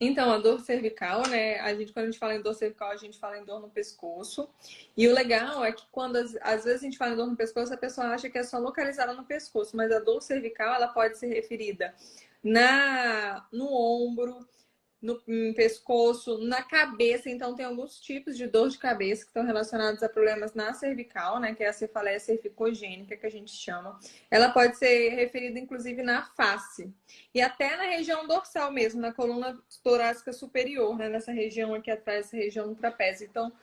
Então, a dor cervical, né? Quando a gente fala em dor cervical, a gente fala em dor no pescoço. E o legal é que quando às vezes a gente fala em dor no pescoço, a pessoa acha que é só localizada no pescoço, mas a dor cervical, ela pode ser referida no ombro, no pescoço, na cabeça. Então, tem alguns tipos de dor de cabeça que estão relacionados a problemas na cervical, né? Que é a cefaleia cervicogênica, que a gente chama. Ela pode ser referida, inclusive, na face. E até na região dorsal mesmo, na coluna torácica superior, né? Nessa região aqui atrás, essa região do trapézio. Então,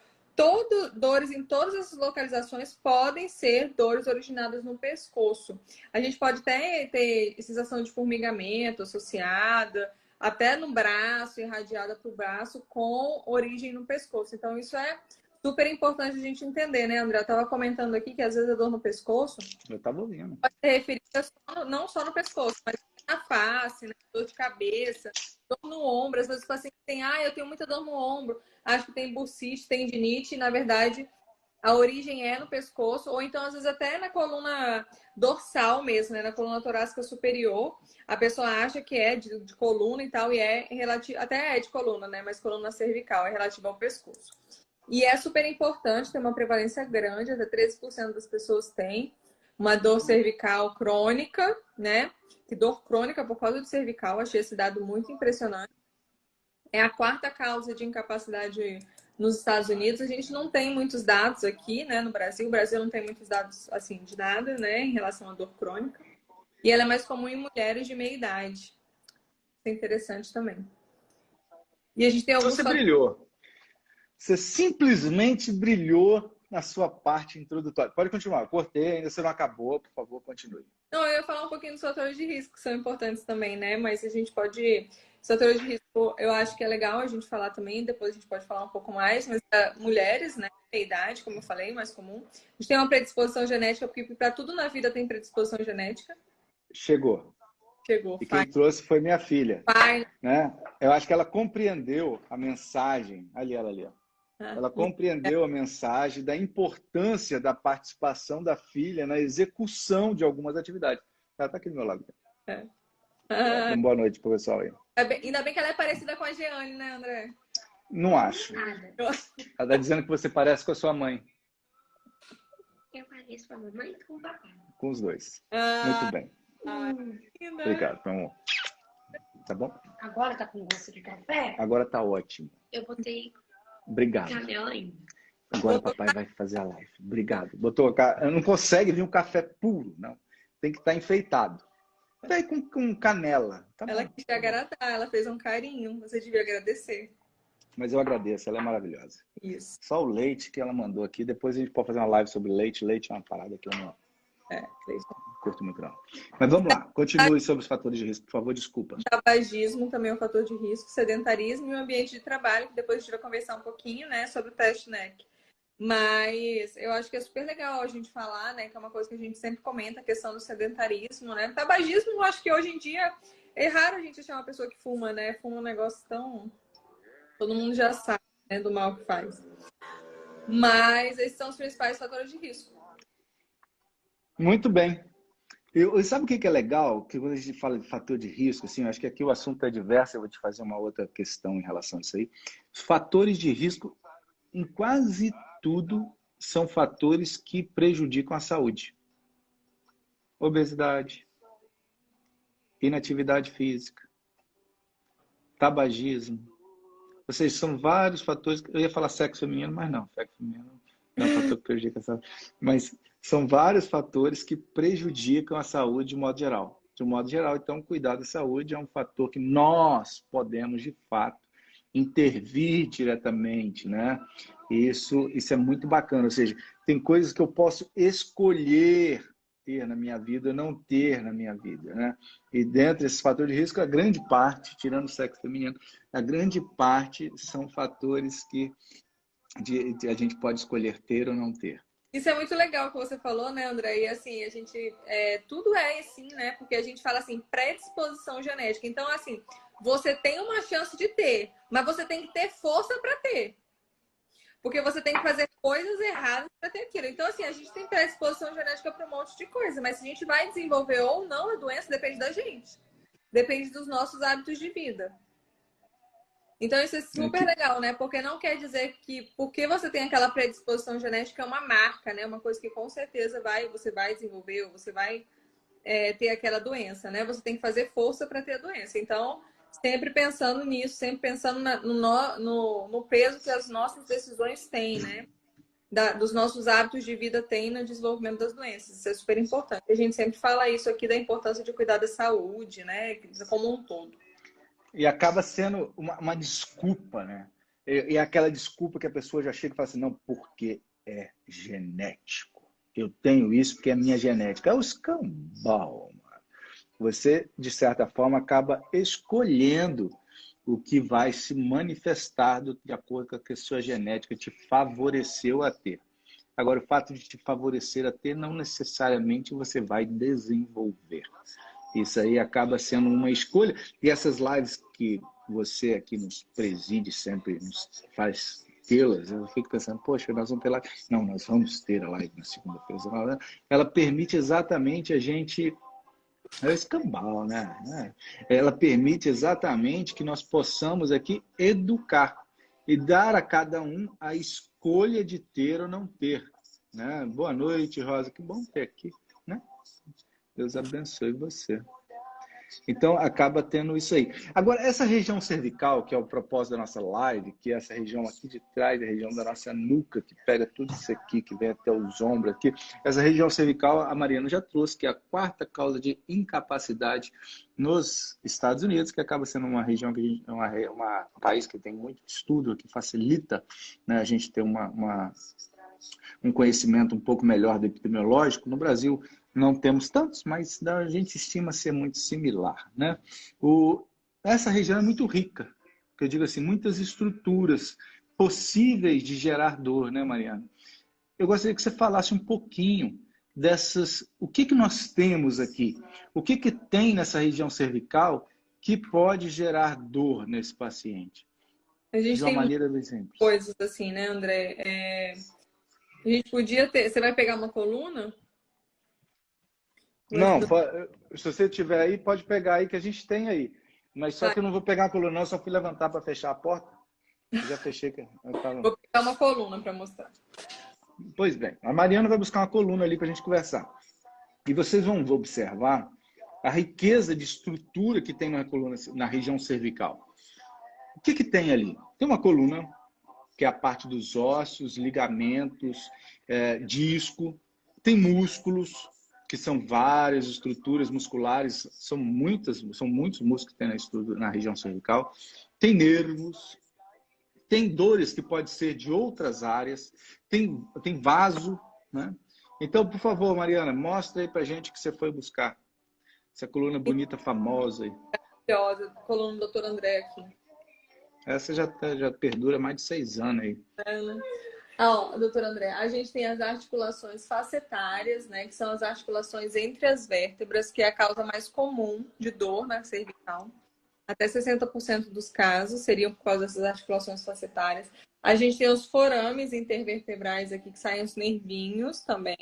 dores em todas essas localizações podem ser dores originadas no pescoço. A gente pode até ter sensação de formigamento associada, até no braço, irradiada para o braço, com origem no pescoço. Então, isso é super importante a gente entender, né, André? Eu estava comentando aqui que às vezes a dor no pescoço Eu estava ouvindo. pode ser referida não só no pescoço, mas na face, né? Dor de cabeça, dor no ombro. Às vezes o paciente tem, eu tenho muita dor no ombro, acho que tem bursite, tendinite, e na verdade a origem é no pescoço, ou então às vezes até na coluna dorsal mesmo, né? Na coluna torácica superior. A pessoa acha que é de coluna e tal, e é relativo, até é de coluna, né? Mas coluna cervical é relativa ao pescoço. E é super importante, tem uma prevalência grande, até 13% das pessoas têm uma dor cervical crônica, né? Que dor crônica por causa do cervical, achei esse dado muito impressionante. É a quarta causa de incapacidade nos Estados Unidos. A gente não tem muitos dados aqui, né, no Brasil. O Brasil não tem muitos dados, assim, de nada, né, em relação à dor crônica. E ela é mais comum em mulheres de meia idade. Isso é interessante também. E a gente tem alguns Você brilhou. Você simplesmente brilhou na sua parte introdutória. Pode continuar. Eu cortei, ainda você não acabou. Por favor, continue. Não, eu ia falar um pouquinho dos fatores de risco, que são importantes também, né? Mas a gente pode. Os fatores de risco, eu acho que é legal a gente falar também, depois a gente pode falar um pouco mais, mas mulheres, né? A idade, como eu falei, mais comum. A gente tem uma predisposição genética, porque para tudo na vida tem predisposição genética. Chegou. Chegou, E pai. quem trouxe foi minha filha. Pai. Né? Eu acho que ela compreendeu a mensagem. Ali, ela ali. Ó. Ela compreendeu a mensagem da importância da participação da filha na execução de algumas atividades. Ela está aqui do meu lado. É. Uma boa noite pro pessoal aí. Ainda bem que ela é parecida com a Jeane, né, André? Não acho. Ela está dizendo que você parece com a sua mãe. Eu pareço com a mamãe e com o papai. Com os dois. Muito bem. Obrigado, meu amor. Tá bom? Agora tá com gosto de café? Agora tá ótimo. Eu botei Obrigado. canela ainda. Agora o papai vai fazer a live. Obrigado. Botou, não consegue vir um café puro, não. Tem que estar enfeitado. Daí com canela. Tá ela bom. quis te agradar, ela fez um carinho. Você devia agradecer. Mas eu agradeço, ela é maravilhosa. Isso. Só o leite que ela mandou aqui. Depois a gente pode fazer uma live sobre leite. Leite é uma parada que eu não curto muito, não. Mas vamos lá. Continue sobre os fatores de risco, por favor. Desculpa. Tabagismo também é um fator de risco. Sedentarismo e o ambiente de trabalho, que depois a gente vai conversar um pouquinho, né, sobre o teste NEC. Mas eu acho que é super legal a gente falar, né? Que é uma coisa que a gente sempre comenta, a questão do sedentarismo, né? Tabagismo, eu acho que hoje em dia é raro a gente achar uma pessoa que fuma, né? Fuma um negócio tão... Todo mundo já sabe, né? Do mal que faz. Mas esses são os principais fatores de risco. Muito bem. Sabe o que é legal? Que quando a gente fala de fator de risco, assim, eu acho que aqui o assunto é diverso, eu vou te fazer uma outra questão em relação a isso aí. Os fatores de risco, em quase tudo, são fatores que prejudicam a saúde. Obesidade, inatividade física, tabagismo. Ou seja, são vários fatores. Eu ia falar sexo feminino, mas não. Sexo feminino não é um fator que prejudica a saúde. Mas são vários fatores que prejudicam a saúde de modo geral. De um modo geral, então, cuidar da saúde é um fator que nós podemos, de fato, intervir diretamente, né? Isso é muito bacana. Ou seja, tem coisas que eu posso escolher ter na minha vida ou não ter na minha vida, né? E dentro desses fatores de risco, a grande parte, tirando o sexo feminino, a grande parte são fatores que a gente pode escolher ter ou não ter. Isso é muito legal que você falou, né, André? E assim, a gente. Tudo é assim, né? Porque a gente fala assim, predisposição genética. Então, assim, você tem uma chance de ter, mas você tem que ter força para ter. Porque você tem que fazer coisas erradas para ter aquilo. Então, assim, a gente tem predisposição genética para um monte de coisa, mas se a gente vai desenvolver ou não a doença, depende da gente. Depende dos nossos hábitos de vida. Então, isso é super legal, né? Porque não quer dizer que porque você tem aquela predisposição genética é uma marca, né? Uma coisa que com certeza você vai desenvolver, ou você vai ter aquela doença, né? Você tem que fazer força para ter a doença. Então, sempre pensando nisso, sempre pensando no peso que as nossas decisões têm, né? Dos nossos hábitos de vida têm no desenvolvimento das doenças. Isso é super importante. A gente sempre fala isso aqui da importância de cuidar da saúde, né? Como um todo. E acaba sendo uma desculpa, né? E aquela desculpa que a pessoa já chega e fala assim, não, porque é genético. Eu tenho isso porque é minha genética. É o escambau, mano. Você, de certa forma, acaba escolhendo o que vai se manifestar de acordo com o que a sua genética te favoreceu a ter. Agora, o fato de te favorecer a ter, não necessariamente você vai desenvolver. Isso aí acaba sendo uma escolha. E essas lives que você aqui nos preside sempre, nos faz tê-las, eu fico pensando, poxa, nós vamos ter live. Não, nós vamos ter a live na segunda-feira. Ela permite exatamente a gente... É o escambau, né? Ela permite exatamente que nós possamos aqui educar e dar a cada um a escolha de ter ou não ter. Né? Boa noite, Rosa. Que bom ter aqui. Né? Deus abençoe você. Então, acaba tendo isso aí. Agora, essa região cervical, que é o propósito da nossa live, que é essa região aqui de trás, a região da nossa nuca, que pega tudo isso aqui, que vem até os ombros aqui. Essa região cervical, a Mariana já trouxe, que é a quarta causa de incapacidade nos Estados Unidos, que acaba sendo uma região que é um país que tem muito estudo, que facilita, né, a gente ter um conhecimento um pouco melhor do epidemiológico. No Brasil, não temos tantos, mas a gente estima ser muito similar. Né? Essa região é muito rica, que eu digo assim, muitas estruturas possíveis de gerar dor, né, Mariana? Eu gostaria que você falasse um pouquinho dessas, o que nós temos aqui, o que tem nessa região cervical que pode gerar dor nesse paciente? A gente De uma tem maneira bem simples. coisas assim, né, André? A gente podia ter... Você vai pegar uma coluna? Não, se você tiver aí, pode pegar aí, que a gente tem aí. Mas só que eu não vou pegar a coluna, não. Eu só fui levantar para fechar a porta. Já fechei. Vou pegar uma coluna para mostrar. Pois bem, a Mariana vai buscar uma coluna ali para a gente conversar. E vocês vão observar a riqueza de estrutura que tem na coluna, na região cervical. O que tem ali? Tem uma coluna, que é a parte dos ossos, ligamentos, disco. Tem músculos, que são várias estruturas musculares, são muitos músculos que tem na região cervical. Tem nervos, tem dores que podem ser de outras áreas, tem vaso, né? Então, por favor, Mariana, mostra aí pra gente que você foi buscar. Essa coluna bonita, famosa aí. Maravilhosa, coluna do Dr. André aqui. Essa já perdura mais de 6 anos aí. Doutor André, a gente tem as articulações facetárias, né? Que são as articulações entre as vértebras, que é a causa mais comum de dor na cervical. Até 60% dos casos seriam por causa dessas articulações facetárias. A gente tem os forames intervertebrais aqui, que saem os nervinhos também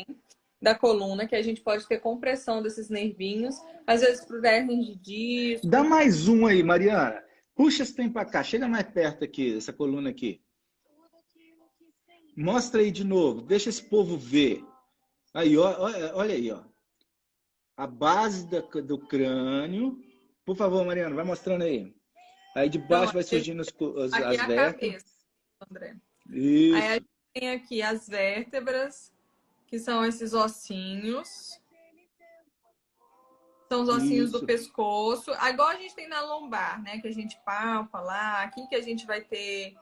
da coluna, que a gente pode ter compressão desses nervinhos, às vezes por hernia de disco. Dá mais um aí, Mariana. Puxa esse trem pra cá, chega mais perto aqui, essa coluna aqui. Mostra aí de novo, deixa esse povo ver. Aí, olha aí, ó. A base do crânio. Por favor, Mariana, vai mostrando aí. Aí de baixo vai surgindo as vértebras. Cabeça, André. Isso. Aí a gente tem aqui as vértebras, que são esses ossinhos. São os ossinhos do pescoço. Agora a gente tem na lombar, né? Que a gente palpa lá. Aqui que a gente vai ter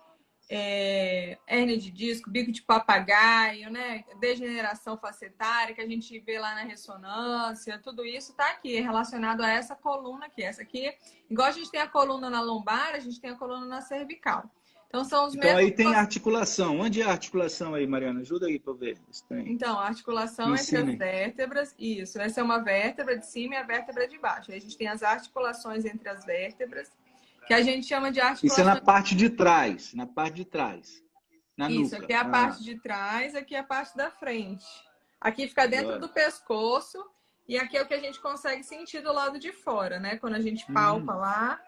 hérnia de disco, bico de papagaio, né? Degeneração facetária, que a gente vê lá na ressonância. Tudo isso tá aqui, relacionado a essa coluna aqui. Essa aqui, igual a gente tem a coluna na lombar, a gente tem a coluna na cervical. Então, são os mesmos... aí tem articulação. Onde é a articulação aí, Mariana? Ajuda aí para ver. Então, a articulação entre as vértebras. Isso, essa é uma vértebra de cima e a vértebra de baixo. Aí a gente tem as articulações entre as vértebras, que a gente chama de articulação... Isso é na parte de trás, na parte de trás. Na Isso, nuca. aqui é a parte de trás, aqui é a parte da frente. Aqui fica dentro do pescoço e aqui é o que a gente consegue sentir do lado de fora, né? Quando a gente palpa lá...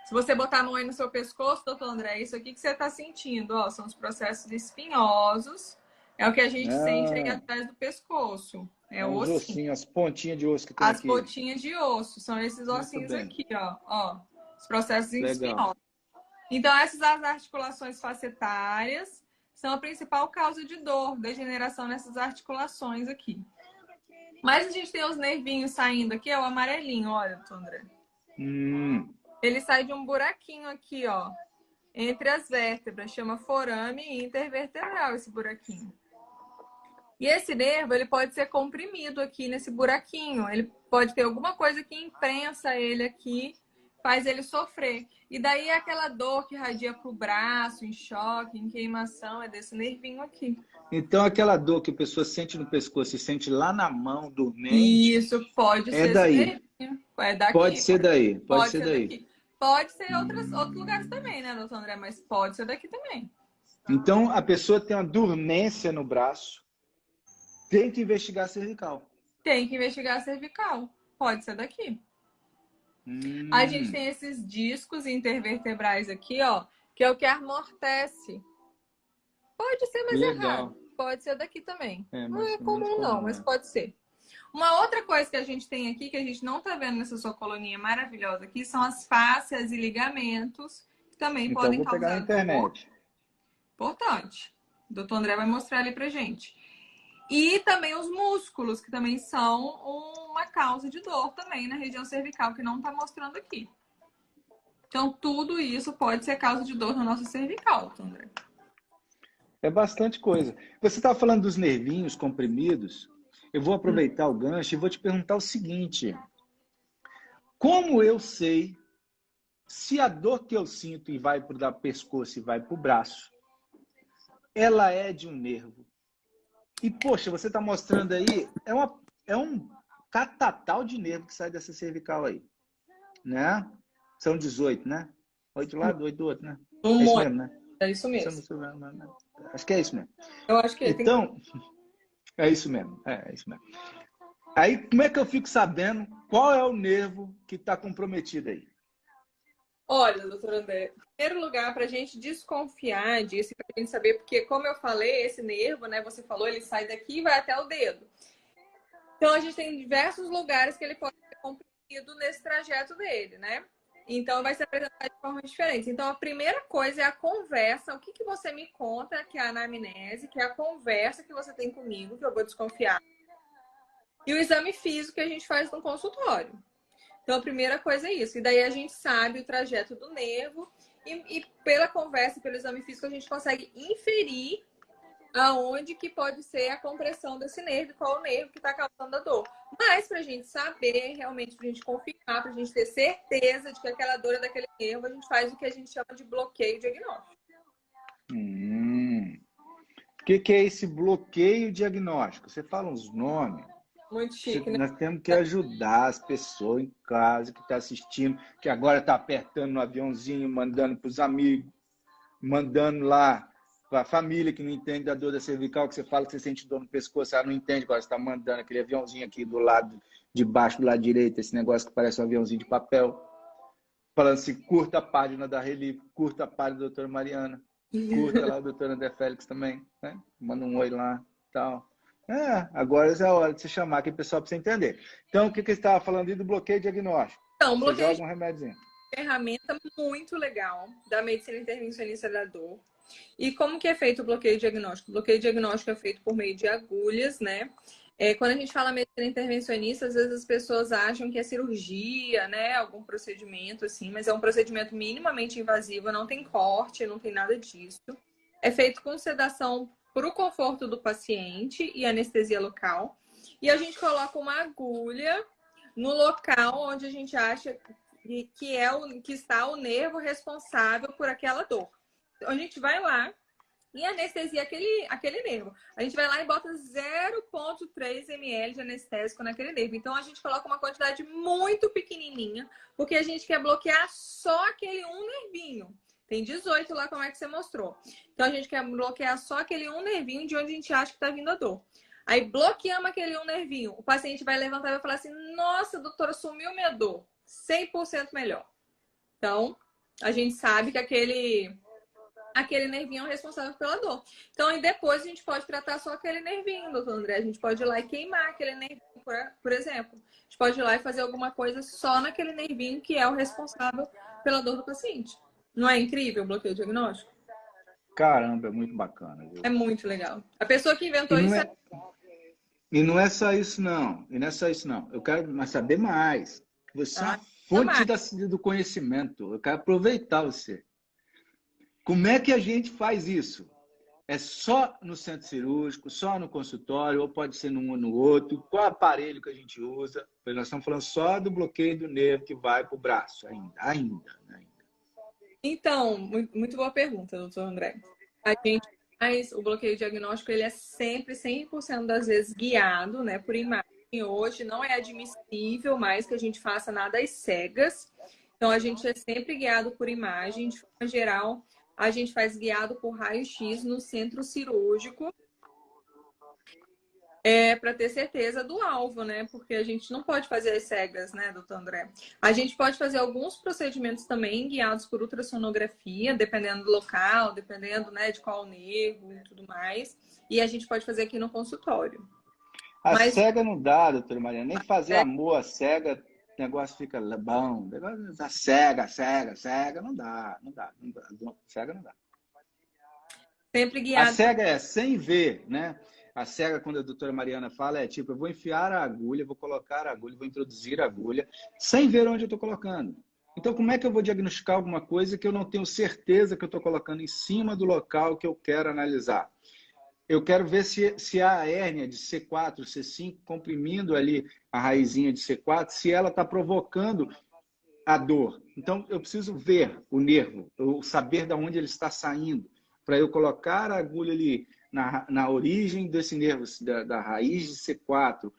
Se você botar a mão aí no seu pescoço, doutor André, isso aqui que você está sentindo, ó, são os processos espinhosos. É o que a gente sente aí Ah, atrás do pescoço. É o os ossinho. ossinhos, as pontinhas de osso que tem As aqui. pontinhas de osso, são esses Muito ossinhos bem. aqui, ó. Os processos Legal. espinhosos. Então, essas as articulações facetárias são a principal causa de dor, degeneração nessas articulações aqui. Mas a gente tem os nervinhos saindo aqui, é o amarelinho, olha, doutor André. Ele sai de um buraquinho aqui, ó, entre as vértebras, chama forame intervertebral esse buraquinho. E esse nervo, ele pode ser comprimido aqui nesse buraquinho, ele pode ter alguma coisa que imprensa ele aqui, faz ele sofrer. E daí aquela dor que irradia pro braço, em choque, em queimação, é desse nervinho aqui. Então, aquela dor que a pessoa sente no pescoço e sente lá na mão dormente, Isso, pode é ser esse daí. nervinho. É daqui. Pode ser daí. Pode Pode ser ser daí. daqui. Pode ser em outros lugares também, né, doutor André? Mas pode ser daqui também. Então, a pessoa tem uma dormência no braço, tem que investigar a cervical. Tem que investigar a cervical. Pode ser daqui. A gente tem esses discos intervertebrais aqui, ó, que é o que amortece. Pode ser mais errado. Pode ser daqui também. Não é comum não, mas pode ser. Uma outra coisa que a gente tem aqui, que a gente não tá vendo nessa sua coluninha maravilhosa aqui, são as fáscias e ligamentos, que também Então, podem vou pegar causar na internet. dor. Importante. O doutor André vai mostrar ali pra gente. E também os músculos, que também são uma causa de dor também na região cervical, que não tá mostrando aqui. Então, tudo isso pode ser causa de dor na nossa cervical, doutor André. É bastante coisa. Você estava falando dos nervinhos comprimidos. Eu vou aproveitar o gancho e vou te perguntar o seguinte. Como eu sei se a dor que eu sinto e vai para o pescoço e vai para o braço, ela é de um nervo? E, poxa, você está mostrando aí, é um catatal de nervo que sai dessa cervical aí. Né? São 18, né? 8 de um lado, 8 do outro, né? É isso mesmo, né? É isso mesmo. Acho que é isso mesmo. Eu acho que então, é isso mesmo. É isso mesmo. Aí, como é que eu fico sabendo qual é o nervo que está comprometido aí? Olha, doutor André, em primeiro lugar, para a gente desconfiar disso, para a gente saber, porque, como eu falei, esse nervo, né, você falou, ele sai daqui e vai até o dedo. Então, a gente tem diversos lugares que ele pode ser comprimido nesse trajeto dele, né? Então, vai se apresentar de formas diferentes. Então, a primeira coisa é a conversa. O que você me conta, que é a anamnese, que é a conversa que você tem comigo, que eu vou desconfiar. E o exame físico que a gente faz no consultório. Então, a primeira coisa é isso. E daí a gente sabe o trajeto do nervo e pela conversa, pelo exame físico, a gente consegue inferir aonde que pode ser a compressão desse nervo, qual o nervo que está causando a dor. Mas para a gente saber, realmente, para a gente confirmar, para a gente ter certeza de que aquela dor é daquele nervo, a gente faz o que a gente chama de bloqueio diagnóstico. O que é esse bloqueio diagnóstico? Você fala uns nomes. Muito chique, né? Nós temos que ajudar as pessoas em casa que estão assistindo, que agora está apertando no aviãozinho, mandando para os amigos, mandando lá para a família que não entende da dor da cervical, que você fala que você sente dor no pescoço, ela não entende, agora você está mandando aquele aviãozinho aqui do lado de baixo, do lado direito, esse negócio que parece um aviãozinho de papel, falando assim, curta a página da Relief, curta a página da doutora Mariana, curta lá o doutor André Félix também, né? Manda um oi lá e tal. Agora é a hora de você chamar aqui o pessoal para você entender. Então, o que você estava falando aí do bloqueio diagnóstico? Então, você bloqueio joga um remedinho. É uma ferramenta muito legal da medicina intervencionista da dor. E como que é feito o bloqueio diagnóstico? O bloqueio diagnóstico é feito por meio de agulhas, né? Quando a gente fala medicina intervencionista, às vezes as pessoas acham que é cirurgia, né? Algum procedimento, assim, mas é um procedimento minimamente invasivo, não tem corte, não tem nada disso. É feito com sedação para o conforto do paciente e anestesia local. E a gente coloca uma agulha no local onde a gente acha que está o nervo responsável por aquela dor. Então, a gente vai lá e anestesia aquele nervo. A gente vai lá e bota 0,3 ml de anestésico naquele nervo. Então, a gente coloca uma quantidade muito pequenininha, porque a gente quer bloquear só aquele um nervinho. Tem 18 lá, como é que você mostrou. Então, a gente quer bloquear só aquele um nervinho de onde a gente acha que está vindo a dor. Aí, bloqueamos aquele um nervinho. O paciente vai levantar e vai falar assim, nossa, doutora, sumiu minha dor. 100% melhor. Então, A gente sabe que aquele nervinho é o responsável pela dor. Então, aí depois a gente pode tratar só aquele nervinho, doutor André. A gente pode ir lá e queimar aquele nervinho, por exemplo. A gente pode ir lá e fazer alguma coisa só naquele nervinho que é o responsável pela dor do paciente. Não é incrível o bloqueio diagnóstico? Caramba, é muito bacana, viu? É muito legal. A pessoa que E inventou não isso é, e não é só isso, não. E não é só isso, não. Eu quero mais saber mais. Você é uma fonte mais. do conhecimento. Eu quero aproveitar você. Como é que a gente faz isso? É só no centro cirúrgico, só no consultório, ou pode ser num ou no outro? Qual aparelho que a gente usa? Porque nós estamos falando só do bloqueio do nervo que vai para o braço, ainda, né? Então, muito boa pergunta, doutor André. A gente faz o bloqueio diagnóstico, ele é sempre 100% das vezes guiado, né, por imagem. Hoje não é admissível mais que a gente faça nada às cegas. Então, a gente é sempre guiado por imagem. De forma geral, a gente faz guiado por raio-x no centro cirúrgico. Para ter certeza do alvo, né? Porque a gente não pode fazer as cegas, né, doutor André? A gente pode fazer alguns procedimentos também guiados por ultrassonografia, dependendo do local, dependendo, né, de qual nervo e tudo mais. E a gente pode fazer aqui no consultório. A Mas cega não dá, doutora Maria. Nem fazer amor a cega, o negócio fica bom. O negócio da cega, não dá. Cega não dá. sempre A guiado. cega é sem ver, né? A cega, quando a doutora Mariana fala, é tipo, eu vou enfiar a agulha, vou colocar a agulha, vou introduzir a agulha, sem ver onde eu estou colocando. Então, como é que eu vou diagnosticar alguma coisa que eu não tenho certeza que eu estou colocando em cima do local que eu quero analisar? Eu quero ver se a hérnia de C4, C5, comprimindo ali a raizinha de C4, se ela está provocando a dor. Então, eu preciso ver o nervo, eu saber de onde ele está saindo, para eu colocar a agulha ali na origem desse nervo, da raiz de C4,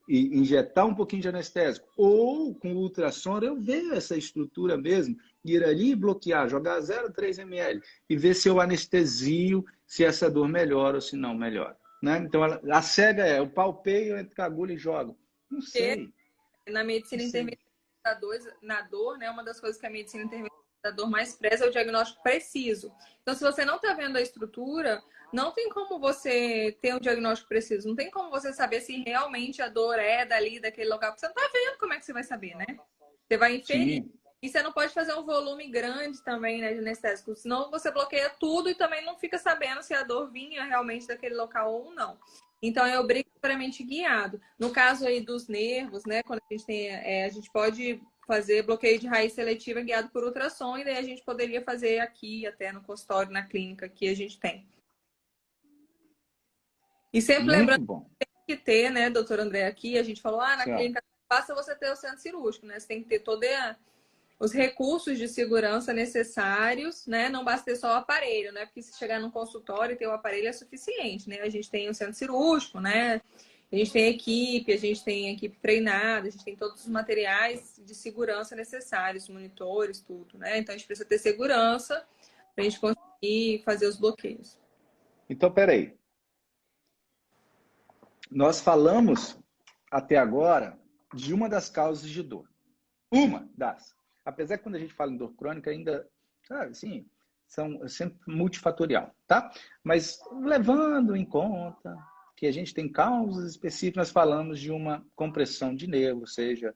e injetar um pouquinho de anestésico. Ou, com ultrassom, eu ver essa estrutura mesmo, ir ali e bloquear, jogar 0,3 ml, e ver se eu anestesio, se essa dor melhora ou se não melhora. Né? Então, a cega é, eu palpei, eu entro com a agulha e jogo. Não sei. Na medicina intervencionista na dor, né, uma das coisas que a medicina intervencionista da dor mais preza é o diagnóstico preciso. Então, se você não está vendo a estrutura, não tem como você ter um diagnóstico preciso. Não tem como você saber se realmente a dor é dali, daquele local. Porque você não está vendo como é que você vai saber, né? Você vai inferir. Sim. E você não pode fazer um volume grande também, né, de anestésico. Senão você bloqueia tudo e também não fica sabendo se a dor vinha realmente daquele local ou não. Então, é obrigatoriamente guiado. No caso aí dos nervos, né? Quando a gente tem, a gente pode fazer bloqueio de raiz seletiva guiado por ultrassom, e daí a gente poderia fazer aqui, até no consultório, na clínica que a gente tem. E sempre Muito lembrando bom. que tem que ter, né, doutor André, aqui, a gente falou, na Certo. clínica, basta você ter o centro cirúrgico, né? Você tem que ter todos os recursos de segurança necessários, né? Não basta ter só o aparelho, né? Porque se chegar no consultório e ter o aparelho é suficiente, né? A gente tem o centro cirúrgico, né? A gente tem equipe treinada, a gente tem todos os materiais de segurança necessários, monitores, tudo, né? Então a gente precisa ter segurança para a gente conseguir fazer os bloqueios. Então, peraí. Nós falamos até agora de uma das causas de dor. Uma das. Apesar que quando a gente fala em dor crônica, ainda, sabe, assim, são sempre multifatorial, tá? Mas levando em conta que a gente tem causas específicas, nós falamos de uma compressão de nervo, seja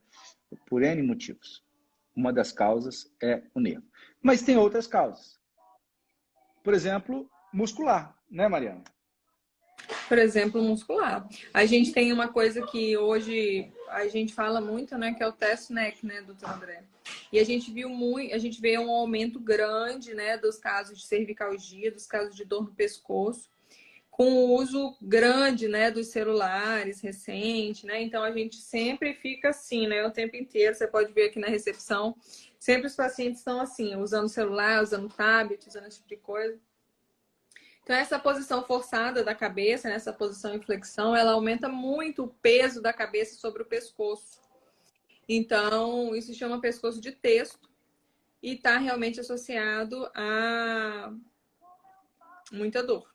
por N motivos. Uma das causas é o nervo. Mas tem outras causas. Por exemplo, muscular, né, Mariana? Por exemplo, muscular. A gente tem uma coisa que hoje a gente fala muito, né, que é o test neck, né, doutor André? E a gente vê um aumento grande, né, dos casos de cervicalgia, dos casos de dor no pescoço, com o uso grande, né, dos celulares recente, né? Então a gente sempre fica assim, né, o tempo inteiro. Você pode ver aqui na recepção, sempre os pacientes estão assim, usando celular, usando tablet, usando esse tipo de coisa. Então, essa posição forçada da cabeça, essa posição em flexão, ela aumenta muito o peso da cabeça sobre o pescoço. Então, isso se chama pescoço de texto e está realmente associado a muita dor.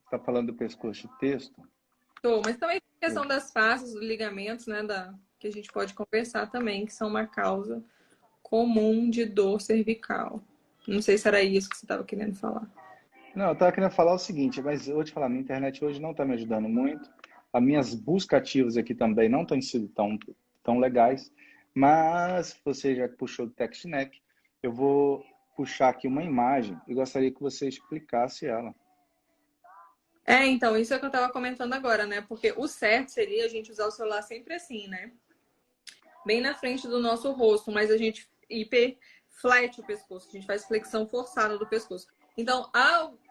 Está falando do pescoço de texto? Mas também tem a questão das faces, dos ligamentos, né, que a gente pode conversar também, que são uma causa comum de dor cervical. Não sei se era isso que você estava querendo falar. Não, eu estava querendo falar o seguinte, mas eu vou te falar, minha internet hoje não está me ajudando muito. As minhas buscativas aqui também não têm sido tão legais, mas você já puxou do TextNet, eu vou puxar aqui uma imagem e gostaria que você explicasse ela. Então, isso é o que eu estava comentando agora, né? Porque o certo seria a gente usar o celular sempre assim, né? Bem na frente do nosso rosto, mas a gente hiperflete o pescoço, a gente faz flexão forçada do pescoço. Então,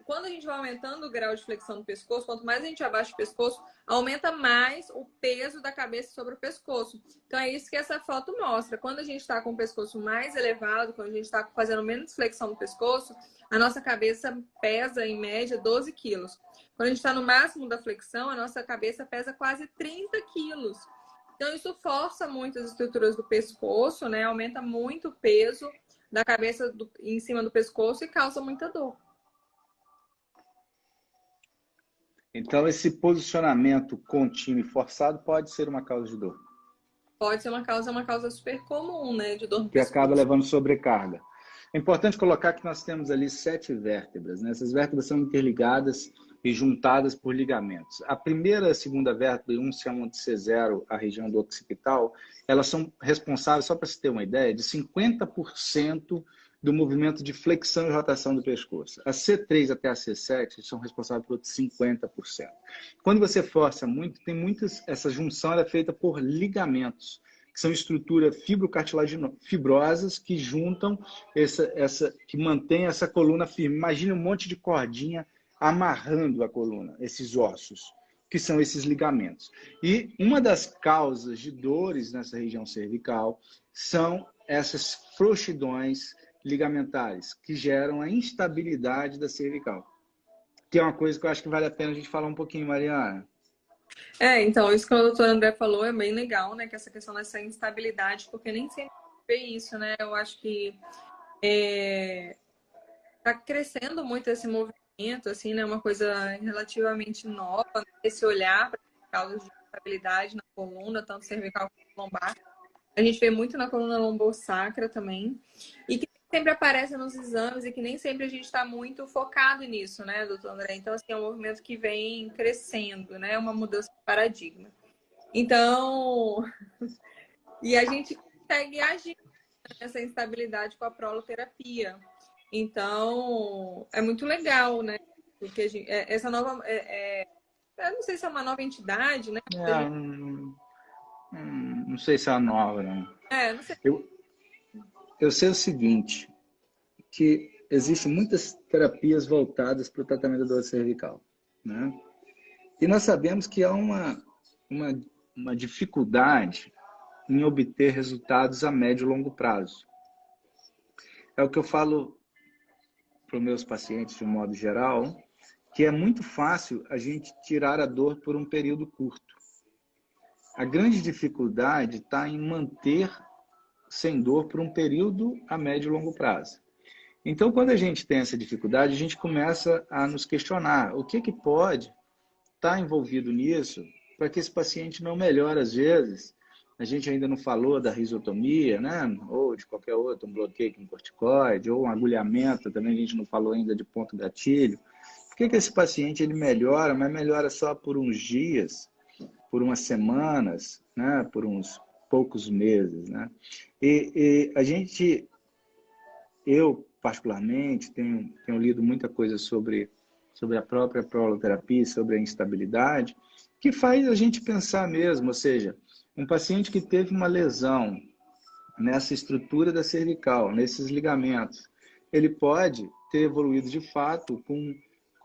quando a gente vai aumentando o grau de flexão do pescoço, quanto mais a gente abaixa o pescoço, aumenta mais o peso da cabeça sobre o pescoço. Então, é isso que essa foto mostra. Quando a gente está com o pescoço mais elevado, quando a gente está fazendo menos flexão do pescoço, a nossa cabeça pesa, em média, 12 quilos. Quando a gente está no máximo da flexão, a nossa cabeça pesa quase 30 quilos. Então, isso força muito as estruturas do pescoço, né? Aumenta muito o peso da cabeça em cima do pescoço e causa muita dor. Então, esse posicionamento contínuo e forçado pode ser uma causa de dor. Pode ser uma causa super comum, né? De dor no Que pescoço. acaba levando sobrecarga. É importante colocar que nós temos ali 7 vértebras, né? Essas vértebras são interligadas e juntadas por ligamentos. A primeira e a segunda vértebra, um chamam de C0, a região do occipital, elas são responsáveis, só para você ter uma ideia, de 50% do movimento de flexão e rotação do pescoço. A C3 até a C7 são responsáveis por outros 50%. Quando você força muito, essa junção é feita por ligamentos, que são estruturas fibrosos que juntam que mantém essa coluna firme. Imagine um monte de cordinha amarrando a coluna, esses ossos, que são esses ligamentos. E uma das causas de dores nessa região cervical são essas frouxidões ligamentares, que geram a instabilidade da cervical. Que é uma coisa que eu acho que vale a pena a gente falar um pouquinho, Mariana. Então, isso que o doutor André falou é bem legal, né? Que essa questão dessa instabilidade, porque nem sempre vê isso, né? Eu acho que tá crescendo muito esse movimento, assim, né? Uma coisa relativamente nova, né? Esse olhar para causas de instabilidade na coluna, tanto cervical quanto lombar. A gente vê muito na coluna lombosacra também. E que sempre aparece nos exames e que nem sempre a gente está muito focado nisso, né, doutor André? Então, assim, é um movimento que vem crescendo, né? Uma mudança de paradigma. Então, e a gente consegue agir nessa instabilidade com a proloterapia. Então, é muito legal, né? Porque essa nova... eu não sei se é uma nova entidade, né? Não sei se é a nova, não. Não sei. Eu sei o seguinte, que existem muitas terapias voltadas para o tratamento da dor cervical, né? E nós sabemos que há uma dificuldade em obter resultados a médio e longo prazo. É o que eu falo para os meus pacientes, de um modo geral, que é muito fácil a gente tirar a dor por um período curto. A grande dificuldade está em manter sem dor por um período a médio e longo prazo. Então, quando a gente tem essa dificuldade, a gente começa a nos questionar o que pode estar envolvido nisso para que esse paciente não melhore às vezes. A gente ainda não falou da risotomia, né? Ou de qualquer outro, um bloqueio com corticoide, ou um agulhamento, também a gente não falou ainda de ponto gatilho. Por que esse paciente ele melhora, mas melhora só por uns dias, por umas semanas, né? Por uns poucos meses, né? Eu particularmente tenho lido muita coisa sobre a própria proloterapia, sobre a instabilidade, que faz a gente pensar mesmo, ou seja, um paciente que teve uma lesão nessa estrutura da cervical, nesses ligamentos, ele pode ter evoluído de fato com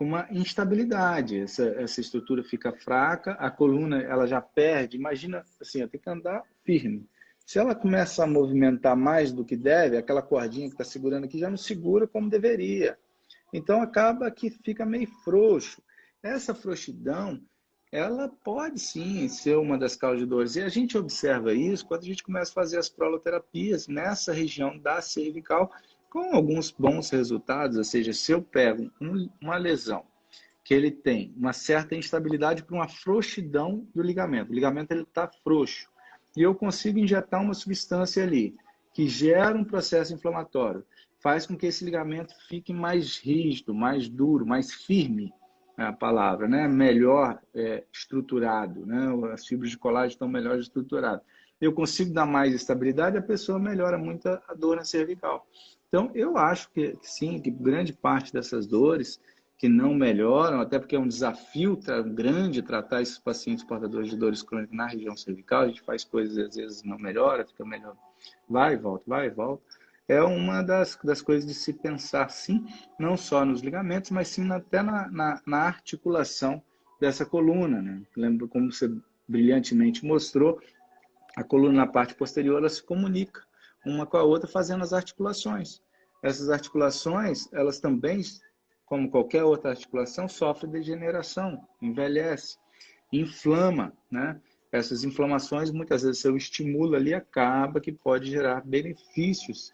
uma instabilidade. Essa estrutura fica fraca, a coluna ela já perde. Imagina assim, tem que andar firme. Se ela começa a movimentar mais do que deve, aquela cordinha que está segurando aqui já não segura como deveria. Então acaba que fica meio frouxo. Essa frouxidão, ela pode sim ser uma das causas de dores. E a gente observa isso quando a gente começa a fazer as proloterapias nessa região da cervical, com alguns bons resultados. Ou seja, se eu pego uma lesão que ele tem uma certa instabilidade por uma frouxidão do ligamento. O ligamento está frouxo. e eu consigo injetar uma substância ali que gera um processo inflamatório, faz com que esse ligamento fique mais rígido, mais duro, mais firme, é a palavra, né? Melhor estruturado, né? As fibras de colágeno estão melhor estruturadas. Eu consigo dar mais estabilidade, a pessoa melhora muito a dor na cervical. Então, eu acho que sim, que grande parte dessas dores que não melhoram, até porque é um desafio grande tratar esses pacientes portadores de dores crônicas na região cervical, a gente faz coisas, às vezes não melhora, fica melhor, vai e volta, vai e volta. É uma das coisas de se pensar, sim, não só nos ligamentos, mas sim até na articulação dessa coluna, né? Lembra como você brilhantemente mostrou, a coluna na parte posterior, ela se comunica uma com a outra fazendo as articulações. Essas articulações, elas também, como qualquer outra articulação, sofrem degeneração, envelhece, inflama, né? Essas inflamações, muitas vezes, se eu estimulo ali, acaba que pode gerar benefícios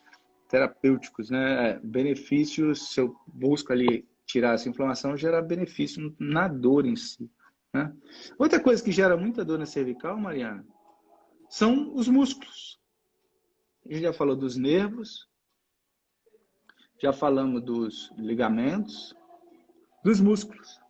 terapêuticos, né? Benefícios, se eu busco ali tirar essa inflamação, gerar benefício na dor em si, né? Outra coisa que gera muita dor na cervical, Mariana, são os músculos. A gente já falou dos nervos, já falamos dos ligamentos, dos músculos.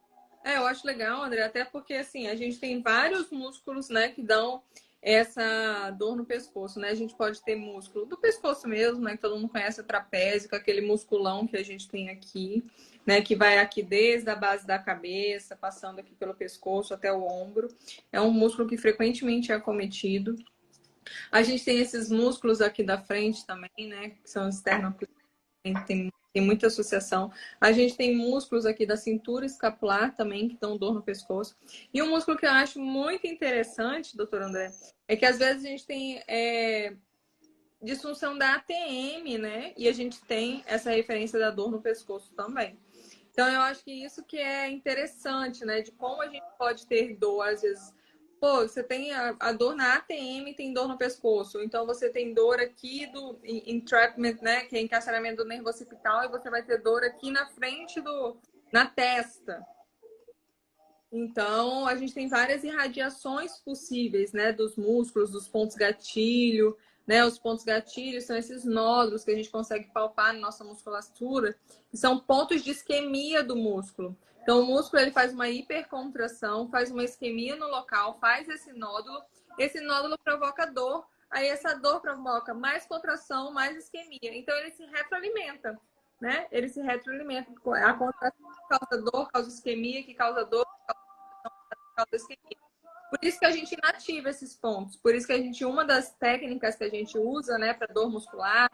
Eu acho legal, André, até porque assim, a gente tem vários músculos, né, que dão essa dor no pescoço, né? A gente pode ter músculo do pescoço mesmo, né, que todo mundo conhece, o trapézio, aquele musculão que a gente tem aqui, né, que vai aqui desde a base da cabeça, passando aqui pelo pescoço até o ombro. É um músculo que frequentemente é acometido. A gente tem esses músculos aqui da frente também, né, que são externocleidomastoides, tem muita associação. A gente tem músculos aqui da cintura escapular também, que dão dor no pescoço. E um músculo que eu acho muito interessante, doutor André, é que às vezes a gente tem disfunção da ATM, né? E a gente tem essa referência da dor no pescoço também. Então, eu acho que isso que é interessante, né? De como a gente pode ter dor, às vezes. Pô, você tem a dor na ATM, tem dor no pescoço. Então, você tem dor aqui do entrapment, né? Que é encarceramento do nervo occipital. E você vai ter dor aqui na frente na testa. Então, a gente tem várias irradiações possíveis, né? Dos músculos, dos pontos gatilho, né? Os pontos gatilhos são esses nódulos que a gente consegue palpar na nossa musculatura, que são pontos de isquemia do músculo. Então, o músculo ele faz uma hipercontração, faz uma isquemia no local, faz esse nódulo provoca dor, aí essa dor provoca mais contração, mais isquemia. Então, ele se retroalimenta, né? Ele se retroalimenta. A contração causa dor, causa isquemia, que causa dor, causa isquemia. Por isso que a gente inativa esses pontos. Por isso que uma das técnicas que a gente usa, né, para dor muscular,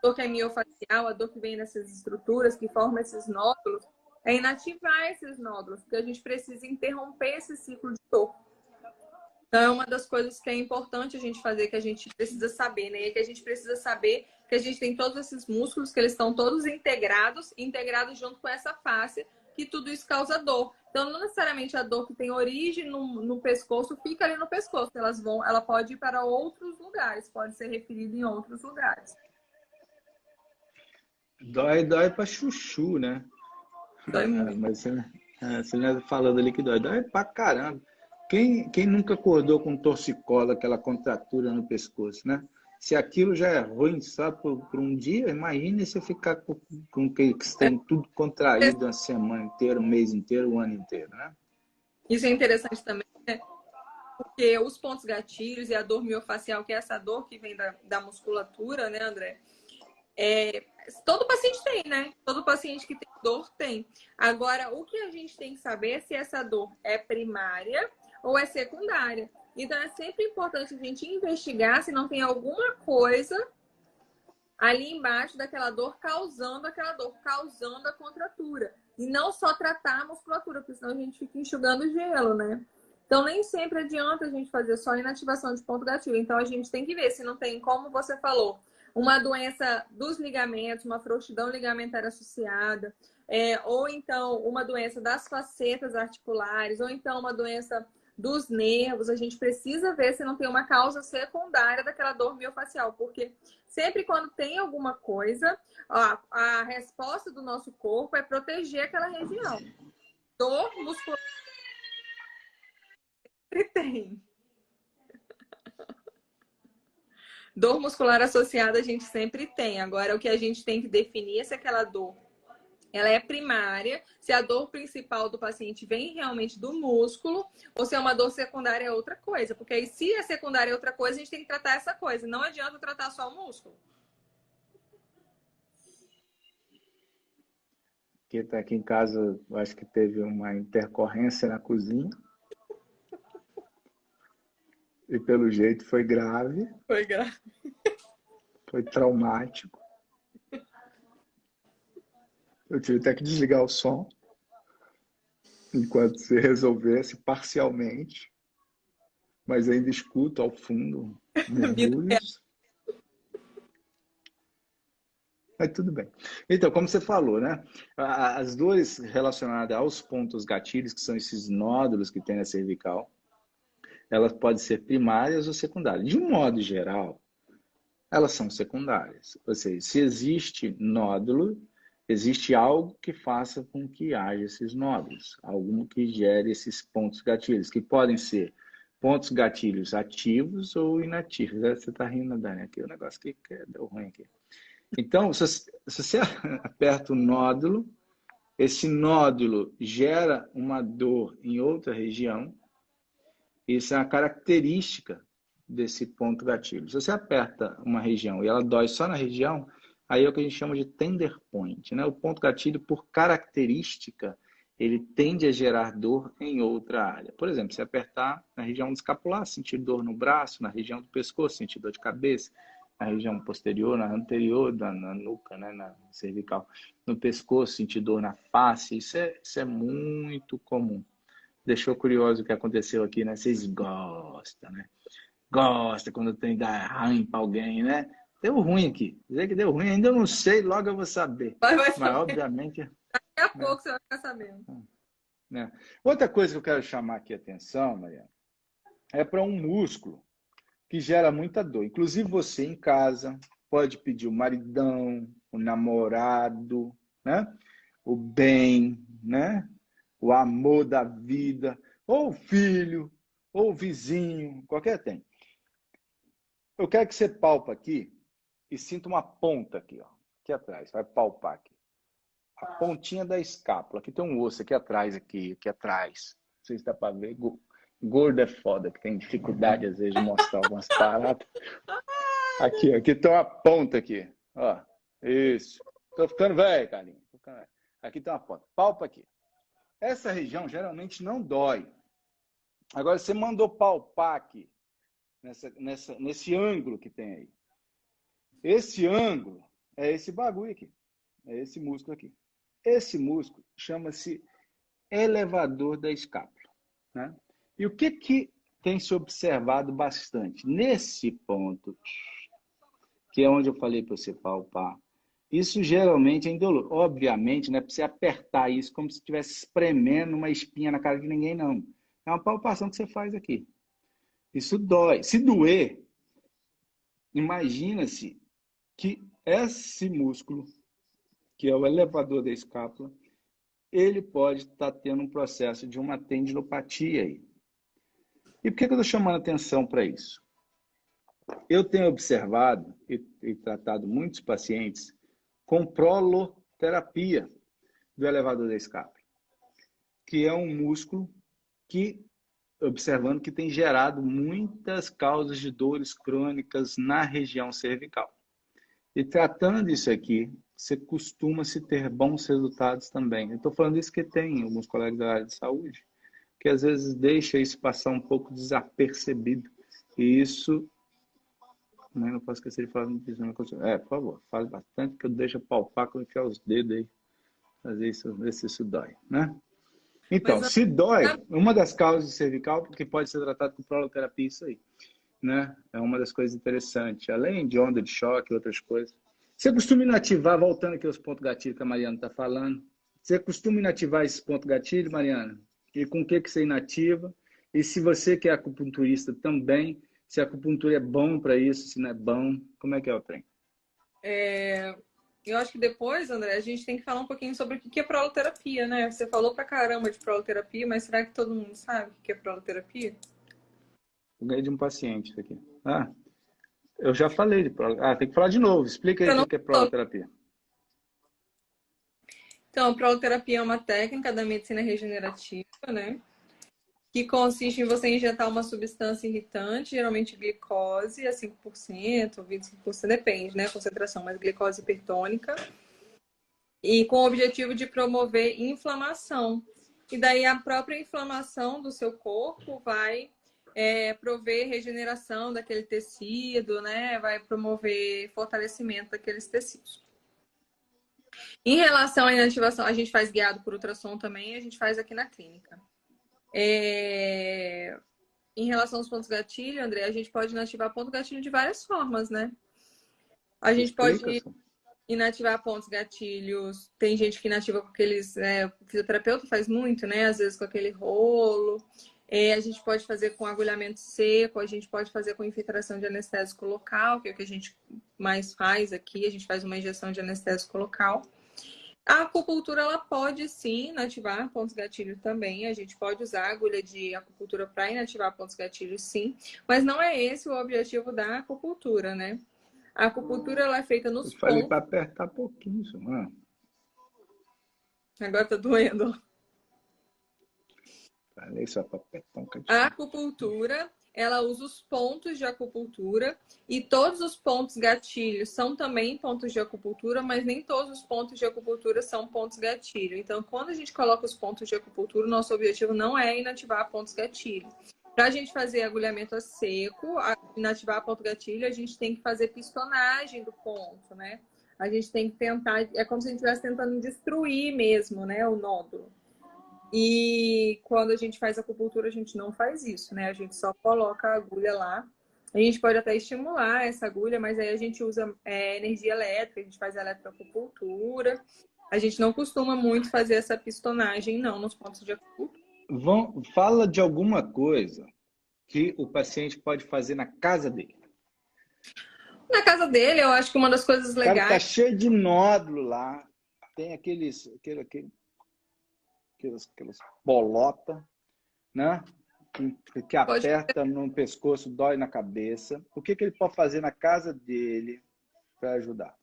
dor que é miofacial, a dor que vem nessas estruturas que formam esses nódulos, é inativar esses nódulos, porque a gente precisa interromper esse ciclo de dor. Então, é uma das coisas que é importante a gente fazer, que a gente precisa saber, né? E que a gente precisa saber que a gente tem todos esses músculos, que eles estão todos integrados junto com essa face, que tudo isso causa dor. Então, não necessariamente a dor que tem origem no pescoço fica ali no pescoço. Ela pode ir para outros lugares, pode ser referida em outros lugares. Dói pra chuchu, né? Dói muito. Mas você não falando ali que dói pra caramba. Quem nunca acordou com torcicola, aquela contratura no pescoço, né? Se aquilo já é ruim só por um dia, imagine você ficar com que tem tudo contraído a semana inteira, o mês inteiro, o ano inteiro, né? Isso é interessante também, né? Porque os pontos gatilhos e a dor miofacial, que é essa dor que vem da musculatura, né, André? Todo paciente tem, né? Todo paciente que tem dor tem. Agora, o que a gente tem que saber é se essa dor é primária ou é secundária. Então, é sempre importante a gente investigar se não tem alguma coisa ali embaixo daquela dor, causando a contratura. E não só tratar a musculatura, porque senão a gente fica enxugando gelo, né? Então, nem sempre adianta a gente fazer só inativação de ponto gatilho. Então, a gente tem que ver se não tem, como você falou, uma doença dos ligamentos, uma frouxidão ligamentar associada, ou então uma doença das facetas articulares, ou então uma doença dos nervos. A gente precisa ver se não tem uma causa secundária daquela dor miofacial, porque sempre quando tem alguma coisa, a resposta do nosso corpo é proteger aquela região. Dor muscular sempre tem. Dor muscular associada a gente sempre tem. Agora, o que a gente tem que definir é se aquela dor ela é primária, se a dor principal do paciente vem realmente do músculo, ou se é uma dor secundária é outra coisa. Porque aí, se a secundária é outra coisa, a gente tem que tratar essa coisa. Não adianta tratar só o músculo. Porque tá aqui em casa, eu acho que teve uma intercorrência na cozinha. E pelo jeito foi grave, Foi grave. foi traumático. Eu tive até que desligar o som enquanto se resolvesse parcialmente, mas ainda escuto ao fundo murmúrios. Mas tudo bem. Então, como você falou, né? As dores relacionadas aos pontos gatilhos, que são esses nódulos que tem na cervical, elas podem ser primárias ou secundárias. De um modo geral, elas são secundárias. Ou seja, se existe nódulo, existe algo que faça com que haja esses nódulos, algo que gere esses pontos gatilhos, que podem ser pontos gatilhos ativos ou inativos. Você está rindo, Dani, aqui o negócio que deu ruim aqui. Então, se você aperta o nódulo, esse nódulo gera uma dor em outra região. Isso é uma característica desse ponto gatilho. Se você aperta uma região e ela dói só na região, aí é o que a gente chama de tender point, né? O ponto gatilho, por característica, ele tende a gerar dor em outra área. Por exemplo, se apertar na região do escapular, sentir dor no braço, na região do pescoço, sentir dor de cabeça, na região posterior, na anterior, na nuca, né? Na cervical, no pescoço, sentir dor na face, isso é muito comum. Deixou curioso o que aconteceu aqui, né? Vocês gostam, né? Gosta quando tem dar ruim para alguém, né? Deu ruim aqui. Dizer que deu ruim, ainda eu não sei, logo eu vou saber. Vai Mas, saber. obviamente... Daqui a pouco você vai ficar sabendo. Né? Outra coisa que eu quero chamar aqui a atenção, Mariana, é para um músculo que gera muita dor. Inclusive você em casa pode pedir o maridão, o namorado, né? O bem, né? O amor da vida, ou o filho, ou o vizinho, qualquer tem. Eu quero que você palpa aqui e sinta uma ponta aqui, ó, aqui atrás. Vai palpar aqui. A pontinha da escápula. Aqui tem um osso aqui atrás, aqui atrás. Não sei se dá para ver. Gordo é foda, que tem dificuldade às vezes de mostrar algumas paradas. Aqui tem uma ponta aqui. Ó, isso. Tô ficando velho, Carlinhos. Aqui tem uma ponta. Palpa aqui. Essa região geralmente não dói. Agora, você mandou palpar aqui, nesse ângulo que tem aí. Esse ângulo é esse bagulho aqui. É esse músculo aqui. Esse músculo chama-se elevador da escápula, né? E o que tem se observado bastante? Nesse ponto, que é onde eu falei para você palpar, isso geralmente é indolor. Obviamente, não é para você apertar isso como se estivesse espremendo uma espinha na cara de ninguém, não. É uma palpação que você faz aqui. Isso dói. Se doer, imagina-se que esse músculo, que é o elevador da escápula, ele pode estar tendo um processo de uma tendinopatia aí. E por que eu estou chamando atenção para isso? Eu tenho observado e tratado muitos pacientes com proloterapia do elevador da escápula, que é um músculo que, observando que tem gerado muitas causas de dores crônicas na região cervical. E tratando isso aqui, você costuma-se ter bons resultados também. Eu estou falando isso que tem alguns colegas da área de saúde, que às vezes deixa isso passar um pouco desapercebido. E isso... Não posso esquecer de falar disso. Por favor, fale bastante, que eu deixo palpar quando enfiar os dedos aí. Fazer isso, ver se isso dói, né? Então, se dói, uma das causas de cervical, que pode ser tratado com proloterapia, isso aí, né? É uma das coisas interessantes. Além de onda de choque e outras coisas. Você costuma inativar, voltando aqui aos pontos gatilhos que a Mariana está falando, você costuma inativar esses pontos gatilhos, Mariana? E com o que você inativa? E se você que é acupunturista também, se a acupuntura é bom para isso, se não é bom, como é que é o trem? Eu acho que depois, André, a gente tem que falar um pouquinho sobre o que é proloterapia, né? Você falou pra caramba de proloterapia, mas será que todo mundo sabe o que é proloterapia? Eu ganhei de um paciente isso aqui. Eu já falei de tem que falar de novo. Explica aí Eu o não que é tô. proloterapia. Então, a proloterapia é uma técnica da medicina regenerativa, né? Que consiste em você injetar uma substância irritante, geralmente glicose, a 5%, 25%, depende, né? A concentração, mas glicose hipertônica, e com o objetivo de promover inflamação. E daí a própria inflamação do seu corpo vai prover regeneração daquele tecido, né? Vai promover fortalecimento daqueles tecidos. Em relação à inativação, a gente faz guiado por ultrassom também, a gente faz aqui na clínica. Em relação aos pontos gatilho, André, a gente pode inativar ponto gatilho de várias formas, né? A gente Explica, pode só. inativar pontos gatilhos. Tem gente que inativa com aqueles. O fisioterapeuta faz muito, né? Às vezes com aquele rolo. A gente pode fazer com agulhamento seco, a gente pode fazer com infiltração de anestésico local, que é o que a gente mais faz aqui. A gente faz uma injeção de anestésico local. A acupuntura, ela pode sim inativar pontos gatilho também. A gente pode usar a agulha de acupuntura para inativar pontos gatilho, sim. Mas não é esse o objetivo da acupuntura, né? A acupuntura, ela é feita Eu nos falei pontos. para apertar pouquinho, mano. Agora tá doendo. Falei só para apertar um A cadinho. acupuntura, ela usa os pontos de acupuntura e todos os pontos gatilhos são também pontos de acupuntura, mas nem todos os pontos de acupuntura são pontos gatilho. Então, quando a gente coloca os pontos de acupuntura, o nosso objetivo não é inativar pontos gatilho. Para a gente fazer agulhamento a seco, inativar ponto gatilho, a gente tem que fazer pistonagem do ponto, né? A gente tem que tentar, é como se a gente estivesse tentando destruir mesmo, né, o nódulo. E quando a gente faz acupuntura, a gente não faz isso, né? A gente só coloca a agulha lá. A gente pode até estimular essa agulha, mas aí a gente usa energia elétrica, a gente faz eletroacupuntura. A gente não costuma muito fazer essa pistonagem, não, nos pontos de acupuntura. Fala de alguma coisa que o paciente pode fazer na casa dele. Na casa dele, eu acho que uma das coisas O cara tá legais. cheio de nódulo lá, tem aquelas bolota, né? Que Pode. aperta no pescoço, dói na cabeça. O que ele pode fazer na casa dele para ajudar?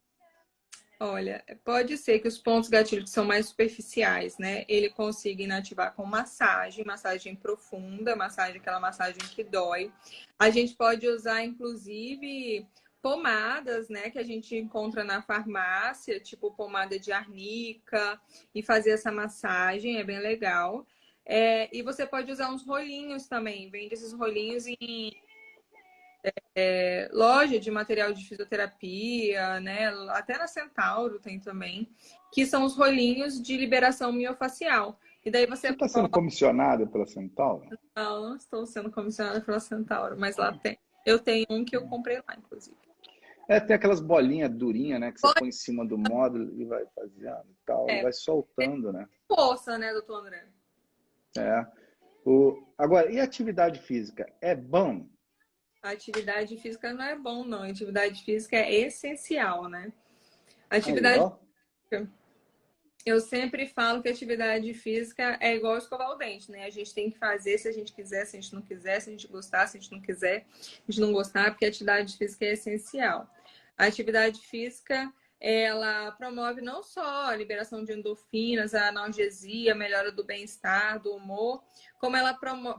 Olha, pode ser que os pontos gatilhos que são mais superficiais, né? Ele consiga inativar com massagem, massagem profunda, massagem, aquela massagem que dói. A gente pode usar, inclusive, pomadas, né? Que a gente encontra na farmácia, tipo pomada de arnica, e fazer essa massagem, é bem legal. E você pode usar uns rolinhos também, vende esses rolinhos em loja de material de fisioterapia, né? Até na Centauro tem também, que são os rolinhos de liberação miofacial. E daí Você você está sendo coloca. comissionado pela Centauro? Não estou sendo comissionada pela Centauro, mas lá tem. Eu tenho um que eu comprei lá, inclusive. Tem aquelas bolinhas durinhas, né? Que você põe em cima do módulo e vai fazendo e tal, e vai soltando, né? Força, né, doutor André? É. Agora, e atividade física? É bom? A atividade física não é bom, não. A atividade física é essencial, né? Aí, Atividade ó. física. Eu sempre falo que atividade física é igual escovar o dente, né? A gente tem que fazer se a gente quiser, se a gente não quiser, se a gente gostar, se a gente não quiser, a gente não gostar, porque a atividade física é essencial. A atividade física, ela promove não só a liberação de endorfinas, a analgesia, a melhora do bem-estar, do humor, como ela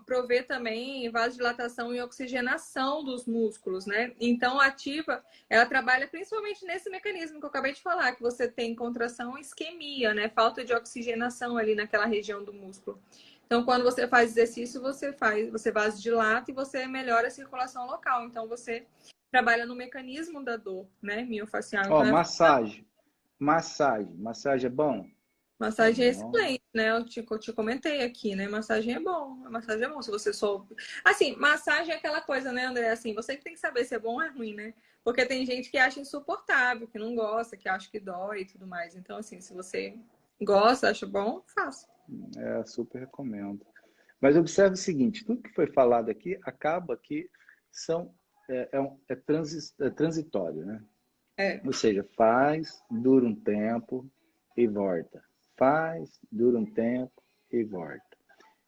provê também vasodilatação e oxigenação dos músculos, né? Então, ativa, ela trabalha principalmente nesse mecanismo que eu acabei de falar, que você tem contração e isquemia, né? Falta de oxigenação ali naquela região do músculo. Então, quando você faz exercício, você vasodilata e você melhora a circulação local. Então, você trabalha no mecanismo da dor, né? Miofacial. Ó, Então, massagem. Massagem. Massagem é bom? É massagem é bom. excelente, né? Eu te comentei aqui, né? Massagem é bom. Massagem é bom, se você souber. Assim, massagem é aquela coisa, né, André? Assim, você que tem que saber se é bom ou é ruim, né? Porque tem gente que acha insuportável, que não gosta, que acha que dói e tudo mais. Então, assim, se você gosta, acha bom, faça. Super recomendo. Mas observe o seguinte, tudo que foi falado aqui acaba que é transitório, né? É. Ou seja, faz, dura um tempo e volta. Faz, dura um tempo e volta.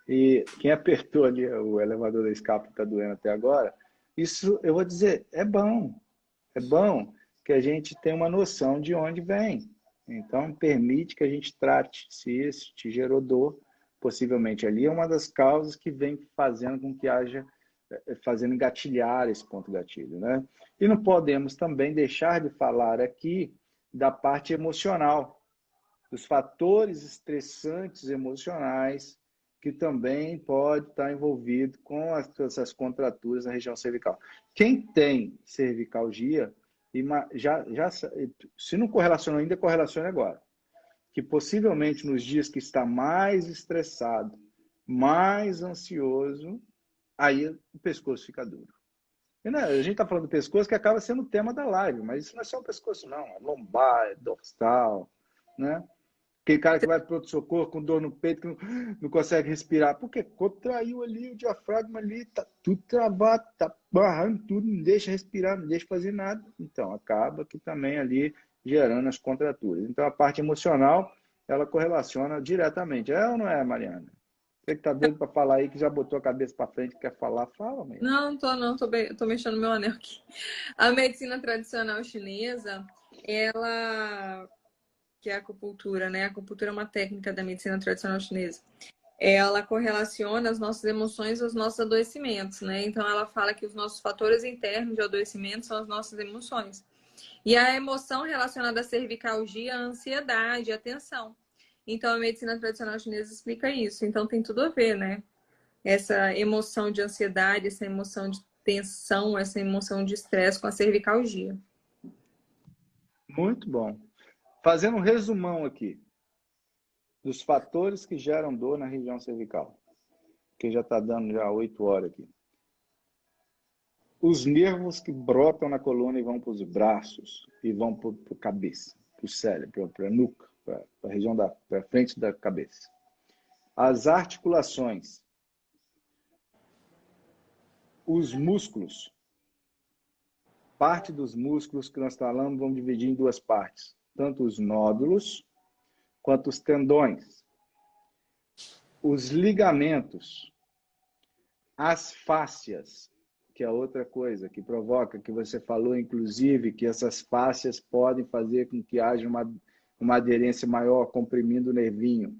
E quem apertou ali o elevador da escapa está doendo até agora, isso eu vou dizer, é bom. é bom que a gente tenha uma noção de onde vem. Então, permite que a gente trate se isso te gerou dor, possivelmente ali é uma das causas que vem fazendo com que haja, fazendo engatilhar esse ponto gatilho, né? E não podemos também deixar de falar aqui da parte emocional, dos fatores estressantes emocionais que também pode estar envolvido com essas contraturas na região cervical. Quem tem cervicalgia, se não correlacionou ainda, correlaciona agora. Que possivelmente nos dias que está mais estressado, mais ansioso, aí o pescoço fica duro. E, né, a gente está falando do pescoço que acaba sendo o tema da live, mas isso não é só o pescoço, não. É lombar, é dorsal, né? Aquele cara que vai para o pronto-socorro com dor no peito, que não consegue respirar. Porque contraiu ali o diafragma ali, tá tudo travado, tá barrando tudo, não deixa respirar, não deixa fazer nada. Então, acaba que também ali gerando as contraturas. Então, a parte emocional, ela correlaciona diretamente. É ou não é, Mariana? Você que tá doido para falar aí, que já botou a cabeça para frente, quer falar, fala, Mariana. Não, tô mexendo no meu anel aqui. A medicina tradicional chinesa, ela, que é a acupuntura, né? A acupuntura é uma técnica da medicina tradicional chinesa. Ela correlaciona as nossas emoções aos nossos adoecimentos, né? Então ela fala que os nossos fatores internos de adoecimento são as nossas emoções. E a emoção relacionada à cervicalgia, a ansiedade, a tensão. Então a medicina tradicional chinesa explica isso. Então tem tudo a ver, né? Essa emoção de ansiedade, essa emoção de tensão, essa emoção de estresse com a cervicalgia. Muito bom. Fazendo um resumão aqui dos fatores que geram dor na região cervical, que já está dando já 8 horas aqui. Os nervos que brotam na coluna e vão para os braços e vão para a cabeça, para o cérebro, para a nuca, para a região para frente da cabeça. As articulações, os músculos, parte dos músculos que nós falamos, vamos dividir em duas partes, tanto os nódulos quanto os tendões, os ligamentos, as fáscias, que é outra coisa que provoca, que você falou, inclusive, que essas fáscias podem fazer com que haja uma aderência maior, comprimindo o nervinho.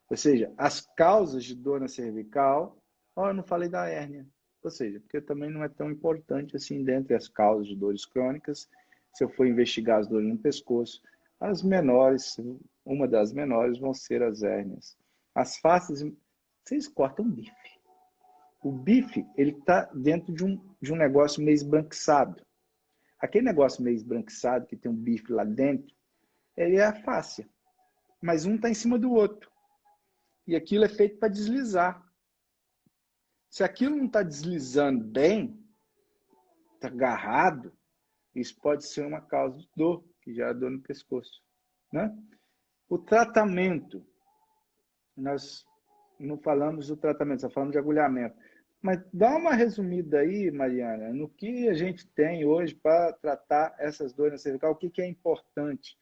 Ou seja, as causas de dor na cervical, eu não falei da hérnia, ou seja, porque também não é tão importante assim dentre as causas de dores crônicas, se eu for investigar as dores no pescoço, as menores, uma das menores vão ser as hérnias. As fáscias, vocês cortam bife. O bife, ele está dentro de um negócio meio esbranquiçado. Aquele negócio meio esbranquiçado, que tem um bife lá dentro, ele é a fáscia. Mas um está em cima do outro. E aquilo é feito para deslizar. Se aquilo não está deslizando bem, está agarrado, isso pode ser uma causa de dor, que gera dor no pescoço. Né? O tratamento, nós não falamos do tratamento, só falamos de agulhamento. Mas dá uma resumida aí, Mariana, no que a gente tem hoje para tratar essas dores na cervical, o que é importante,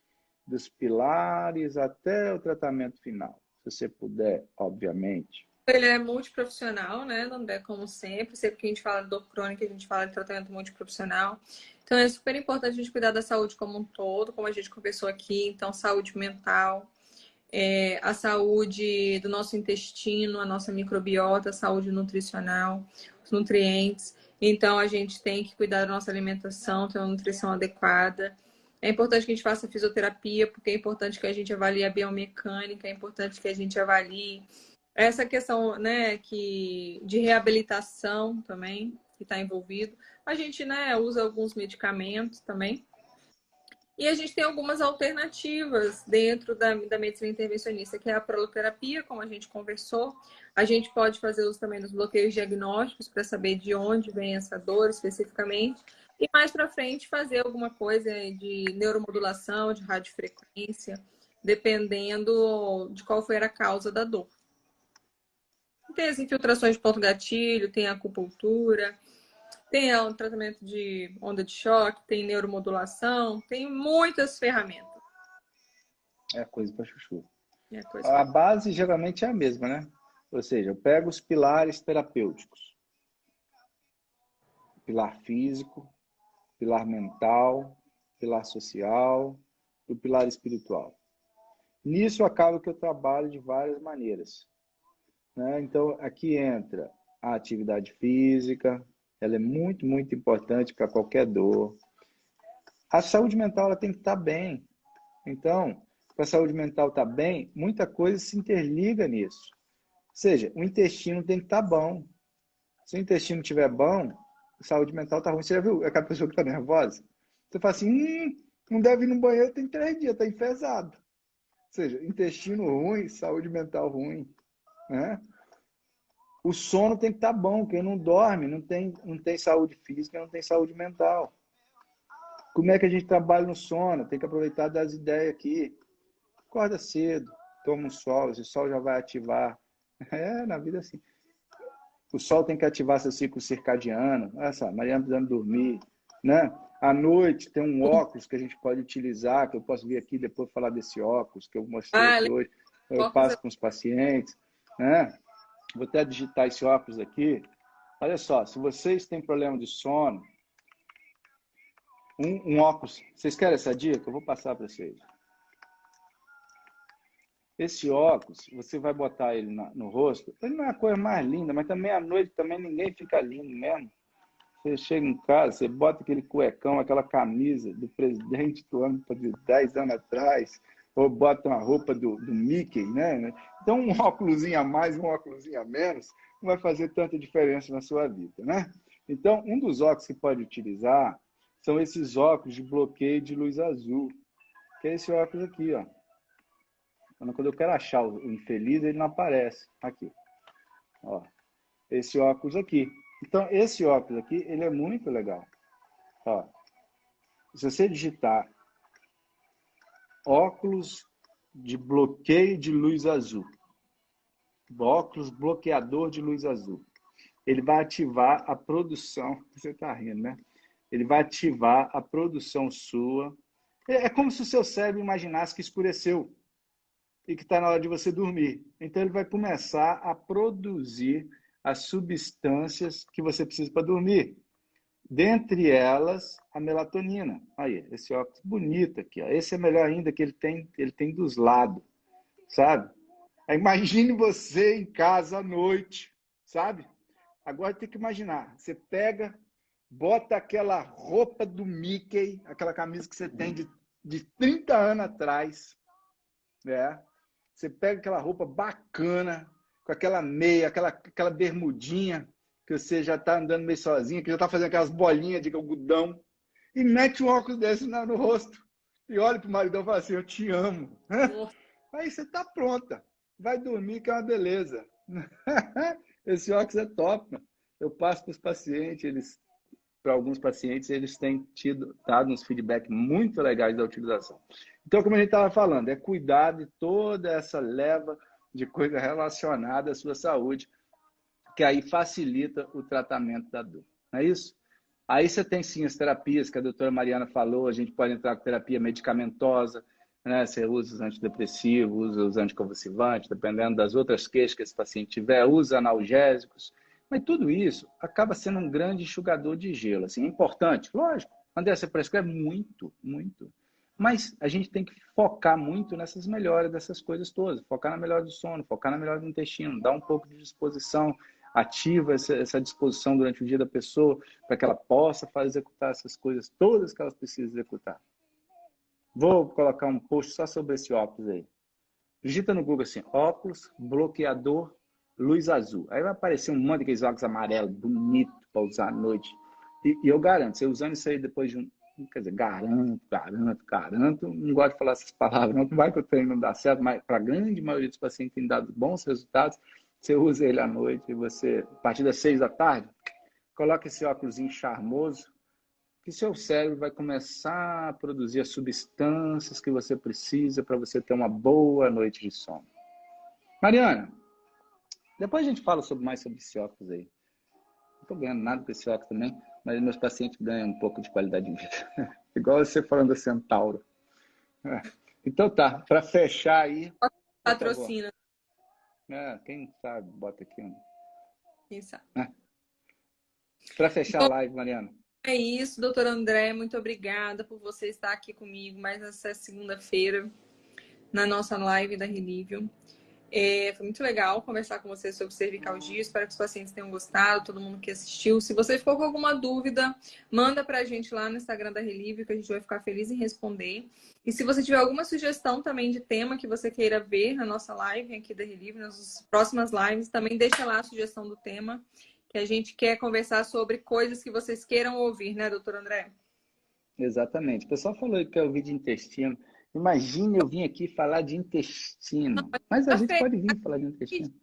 dos pilares até o tratamento final. Se você puder, obviamente. Ele é multiprofissional, né? Não é como sempre que a gente fala de dor crônica, a gente fala de tratamento multiprofissional. Então é super importante a gente cuidar da saúde como um todo, como a gente conversou aqui. Então, saúde mental, a saúde do nosso intestino, a nossa microbiota, a saúde nutricional, os nutrientes. Então, a gente tem que cuidar da nossa alimentação, ter uma nutrição adequada. É importante que a gente faça fisioterapia, porque é importante que a gente avalie a biomecânica, é importante que a gente avalie essa questão, né, de reabilitação também, que está envolvido. A gente, né, usa alguns medicamentos também. E a gente tem algumas alternativas dentro da medicina intervencionista, que é a proloterapia, como a gente conversou. A gente pode fazer uso também dos bloqueios diagnósticos para saber de onde vem essa dor especificamente. E mais para frente fazer alguma coisa de neuromodulação, de radiofrequência, dependendo de qual for a causa da dor. Tem as infiltrações de ponto gatilho, tem a acupuntura, tem o tratamento de onda de choque, tem neuromodulação, tem muitas ferramentas. É coisa para chuchu. A base geralmente é a mesma, né? Ou seja, eu pego os pilares terapêuticos. Pilar físico, pilar mental, pilar social e o pilar espiritual. Nisso acaba que eu trabalho de várias maneiras, né? Então, aqui entra a atividade física, ela é muito, muito importante para qualquer dor. A saúde mental ela tem que estar bem. Então, para a saúde mental estar bem, muita coisa se interliga nisso. Ou seja, o intestino tem que estar bom. Se o intestino estiver bom, a saúde mental está ruim. Você já viu aquela pessoa que está nervosa? Você fala assim, não deve ir no banheiro, tem 3 dias, está enfesado. Ou seja, intestino ruim, saúde mental ruim, né? O sono tem que estar bom. Quem não dorme não tem saúde física, não tem saúde mental. Como é que a gente trabalha no sono? Tem que aproveitar das ideias aqui. Acorda cedo, toma um sol, esse sol já vai ativar. Na vida assim. O sol tem que ativar seu ciclo circadiano. Olha só, Mariana precisando dormir, né? À noite tem um óculos que a gente pode utilizar, que eu posso vir aqui depois falar desse óculos que eu mostrei aqui hoje. Eu passo com os pacientes, né? Vou até digitar esse óculos aqui. Olha só, se vocês têm problema de sono, um óculos, vocês querem essa dica? Eu vou passar para vocês. Esse óculos, você vai botar ele no rosto, ele não é a coisa mais linda, mas também à noite também ninguém fica lindo mesmo. Você chega em casa, você bota aquele cuecão, aquela camisa do presidente do ano de 10 anos atrás, ou bota uma roupa do Mickey, né? Então um óculosinho a mais, um óculosinho a menos, não vai fazer tanta diferença na sua vida, né? Então, um dos óculos que pode utilizar são esses óculos de bloqueio de luz azul, que é esse óculos aqui, ó. Quando eu quero achar o infeliz, ele não aparece. Aqui. Ó, esse óculos aqui. Então, esse óculos aqui, ele é muito legal. Ó, se você digitar óculos de bloqueio de luz azul, óculos bloqueador de luz azul, ele vai ativar a produção. Você está rindo, né? Ele vai ativar a produção sua. É como se o seu cérebro imaginasse que escureceu e que está na hora de você dormir. Então, ele vai começar a produzir as substâncias que você precisa para dormir. Dentre elas, a melatonina. Aí, esse óculos bonito aqui. Ó. Esse é melhor ainda, que ele tem dos lados, sabe? Aí, imagine você em casa à noite, sabe? Agora tem que imaginar. Você pega, bota aquela roupa do Mickey, aquela camisa que você tem de 30 anos atrás, né? Você pega aquela roupa bacana, com aquela meia, aquela bermudinha, que você já está andando meio sozinha, que já está fazendo aquelas bolinhas de algodão, e mete um óculos desse no rosto. E olha para o maridão e fala assim, eu te amo. Aí você está pronta. Vai dormir, que é uma beleza. Esse óculos é top. Eu passo para os pacientes, para alguns pacientes, eles têm dado uns feedback muito legais da utilização. Então, como a gente estava falando, é cuidar de toda essa leva de coisa relacionada à sua saúde, que aí facilita o tratamento da dor. Não é isso? Aí você tem sim as terapias que a doutora Mariana falou, a gente pode entrar com terapia medicamentosa, né? Você usa os antidepressivos, usa os anticonvulsivantes, dependendo das outras queixas que esse paciente tiver, usa analgésicos. Mas tudo isso acaba sendo um grande enxugador de gelo. Assim, é importante, lógico. André, você prescreve muito, muito. Mas a gente tem que focar muito nessas melhoras dessas coisas todas. Focar na melhora do sono, focar na melhora do intestino, dar um pouco de disposição, ativa essa disposição durante o dia da pessoa, para que ela possa executar essas coisas todas que elas precisam executar. Vou colocar um post só sobre esse óculos aí. Digita no Google assim, óculos bloqueador luz azul. Aí vai aparecer um monte daqueles óculos amarelos, bonito para usar à noite. E eu garanto, você usando isso aí depois de quer dizer, garanto, não gosto de falar essas palavras, não, que vai que o treino não dá certo, mas para a grande maioria dos pacientes tem dado bons resultados, você usa ele à noite e você, a partir das 6 da tarde, coloca esse óculos charmoso, que seu cérebro vai começar a produzir as substâncias que você precisa para você ter uma boa noite de sono. Mariana, depois a gente fala mais sobre esse óculos aí. Não estou ganhando nada com esse óculos também, mas meus pacientes ganham um pouco de qualidade de vida. Igual você falando da Centauro. Então tá, para fechar aí... Patrocina. Quem sabe, bota aqui. Quem sabe. Para fechar a live, Mariana. É isso, doutor André, muito obrigada por você estar aqui comigo mais essa segunda-feira na nossa live da Relívio. Foi muito legal conversar com você sobre cervicalgia. Espero que os pacientes tenham gostado, todo mundo que assistiu. Se você ficou com alguma dúvida, manda para a gente lá no Instagram da Relívio, que a gente vai ficar feliz em responder. E se você tiver alguma sugestão também de tema que você queira ver na nossa live aqui da Relívio, nas próximas lives, também deixa lá a sugestão do tema, que a gente quer conversar sobre coisas que vocês queiram ouvir, né, doutor André? Exatamente. O pessoal falou que quer ouvir de intestino. Imagine eu vim aqui falar de intestino. Mas a gente pode vir falar de intestino.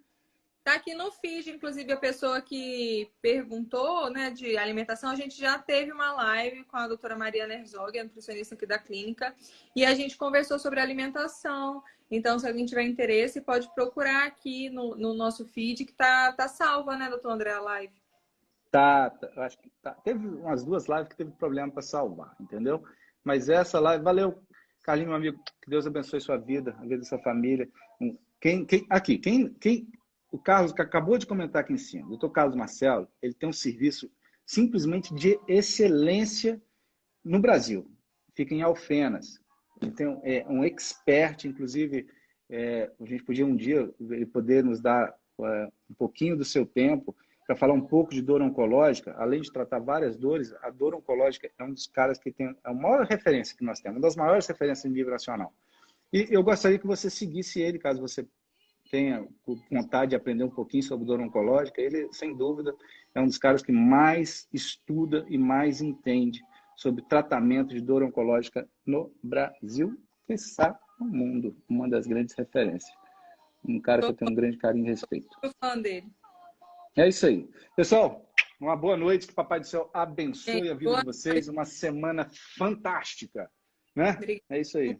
Tá aqui no feed, inclusive, a pessoa que perguntou, né, de alimentação. A gente já teve uma live com a doutora Mariana Herzog, a nutricionista aqui da clínica, e a gente conversou sobre alimentação. Então, se alguém tiver interesse, pode procurar aqui no nosso feed, que tá salva, né, doutor André, a live? Acho que tá. Teve umas 2 lives que teve problema para salvar, entendeu? Mas essa live, valeu, Carlinhos, meu amigo, que Deus abençoe sua vida, a vida da sua família. O Carlos, que acabou de comentar aqui em cima, o doutor Carlos Marcelo, ele tem um serviço simplesmente de excelência no Brasil. Fica em Alfenas. Ele tem um expert, inclusive, a gente podia um dia ele poder nos dar um pouquinho do seu tempo para falar um pouco de dor oncológica. Além de tratar várias dores, a dor oncológica é um dos caras que tem a maior referência que nós temos, uma das maiores referências em nível nacional. E eu gostaria que você seguisse ele, caso você tenha vontade de aprender um pouquinho sobre dor oncológica. Ele, sem dúvida, é um dos caras que mais estuda e mais entende sobre tratamento de dor oncológica no Brasil, quiçá no mundo. Uma das grandes referências. Um cara que eu tenho um grande carinho e respeito. Sou fã dele. É isso aí. Pessoal, uma boa noite. Que o Papai do Céu abençoe a vida de vocês. Uma semana fantástica. Né? É isso aí.